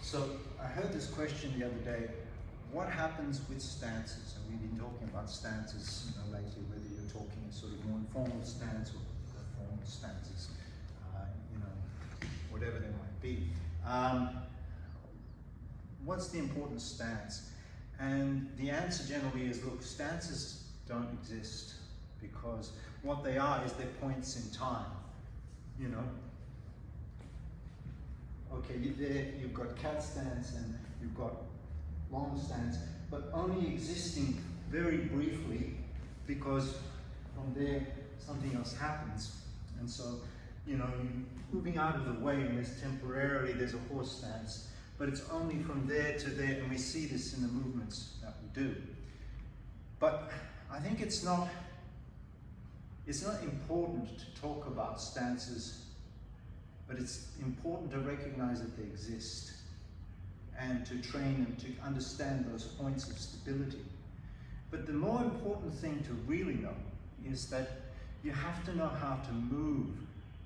So I heard this question the other day, what happens with stances? And we've been talking about stances lately, whether you're talking sort of more informal stance or formal stances, whatever they might be. What's the important stance? And the answer generally is, look, stances don't exist, because what they are is they're points in time, Okay, you've got cat stance and you've got long stance, but only existing very briefly, because from there something else happens. And so, you're moving out of the way, and there's a horse stance, but it's only from there to there, and we see this in the movements that we do. But I think it's not important to talk about stances, but it's important to recognize that they exist and to train them to understand those points of stability. But the more important thing to really know is that you have to know how to move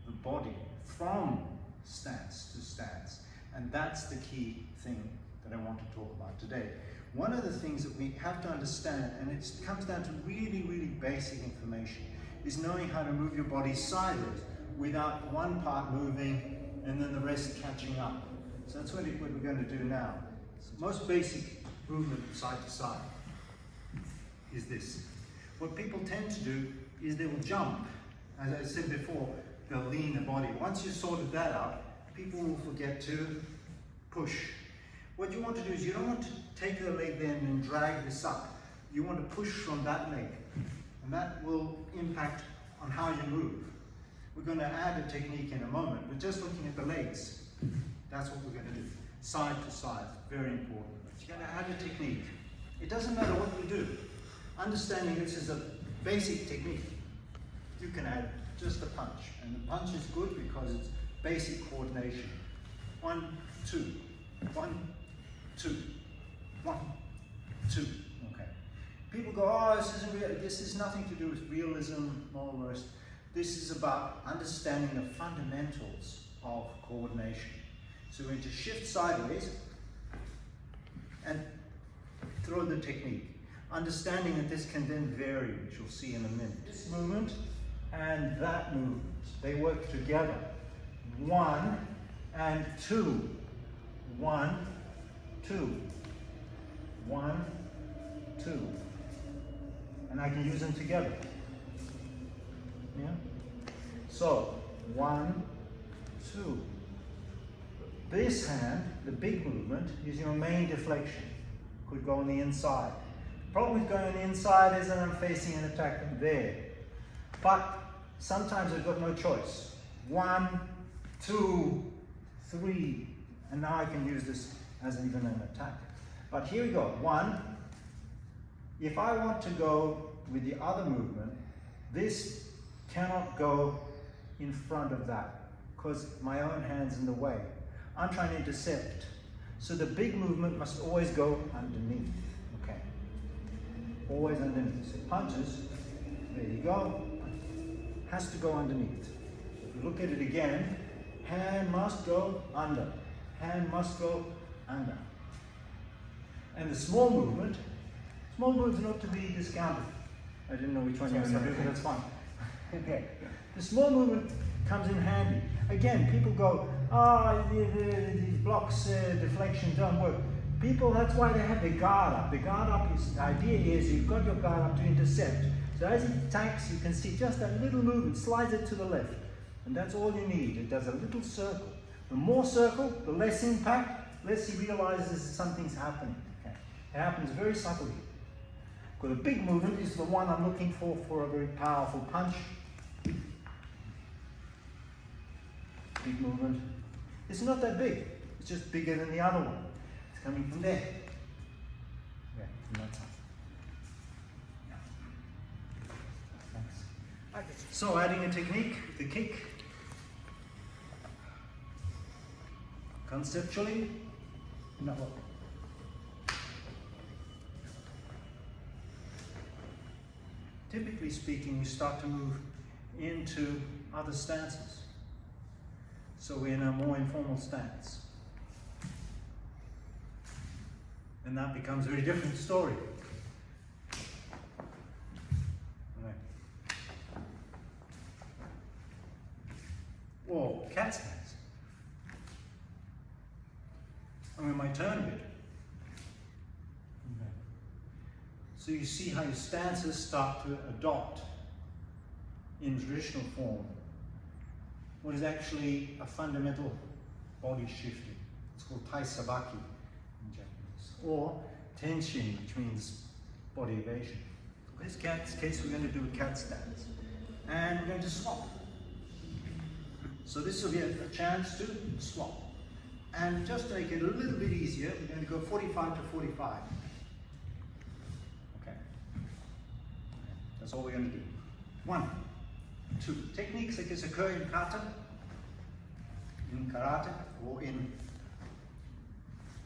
the body from stance to stance. And that's the key thing that I want to talk about today. One of the things that we have to understand, and it comes down to really, really basic information, is knowing how to move your body sideways without one part moving and then the rest catching up. So that's what we're going to do now. Most basic movement side to side is this. What people tend to do is they will jump. As I said before, they'll lean the body. Once you've sorted that out, people will forget to push. What you want to do is you don't want to take the leg then and drag this up. You want to push from that leg, and that will impact on how you move. We're going to add a technique in a moment, but just looking at the legs, that's what we're going to do. Side to side, very important. You're going to add a technique. It doesn't matter what you do. Understanding this is a basic technique. You can add just a punch, and the punch is good because it's basic coordination. 1, 2, 1, 2, 1, 2. Okay. People go, oh, this is nothing to do with realism, all the rest. This is about understanding the fundamentals of coordination. So we're going to shift sideways and throw the technique. Understanding that this can then vary, which you'll see in a minute. This movement and that movement, they work together. 1 and 2. 1, 2. 1, 2. And I can use them together. Yeah? So, 1, 2. This hand, the big movement, is your main deflection. Could go on the inside. The problem with going on the inside is that I'm facing an attack there. But sometimes I've got no choice. 1, 2, 3, and now I can use this as even an attack. But here we go. 1. If I want to go with the other movement, this cannot go in front of that because my own hand's in the way. I'm trying to intercept. So the big movement must always go underneath. Okay. Always underneath. So punches, there you go. Has to go underneath. If you look at it again, hand must go under. Hand must go under. And the small movement's not to be discounted. I didn't know which one you were going to do, but that's fine. Okay. The small movement comes in handy. Again, people go, these blocks, deflection don't work. People, that's why they have the guard up. The guard up is, the idea is you've got your guard up to intercept. So as he attacks, you can see just that little movement, slides it to the left. And that's all you need. It does a little circle. The more circle, the less impact, less he realizes something's happening. Okay. It happens very subtly. Because the big movement is the one I'm looking for a very powerful punch. Big movement. It's not that big. It's just bigger than the other one. It's coming from there. Yeah, from that side. Yeah. Thanks. So adding a technique, the kick. Conceptually, no. Typically speaking, we start to move into other stances. So we're in a more informal stance. then that becomes a very different story. Right. Or cat stance. I'm in my turn a bit. Okay. So you see how your stances start to adopt in traditional form what is actually a fundamental body shifting. It's called Taisabaki in Japanese, or tenshin, which means body evasion. In this case, we're going to do a cat stance, and we're going to swap. So this will be a chance to swap. And just to make it a little bit easier, we're going to go 45 to 45. Okay. That's all we're going to do. 1, 2. Techniques like this occur in kata, in karate, or in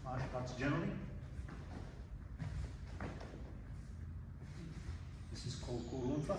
martial arts generally. This is called kurumfa.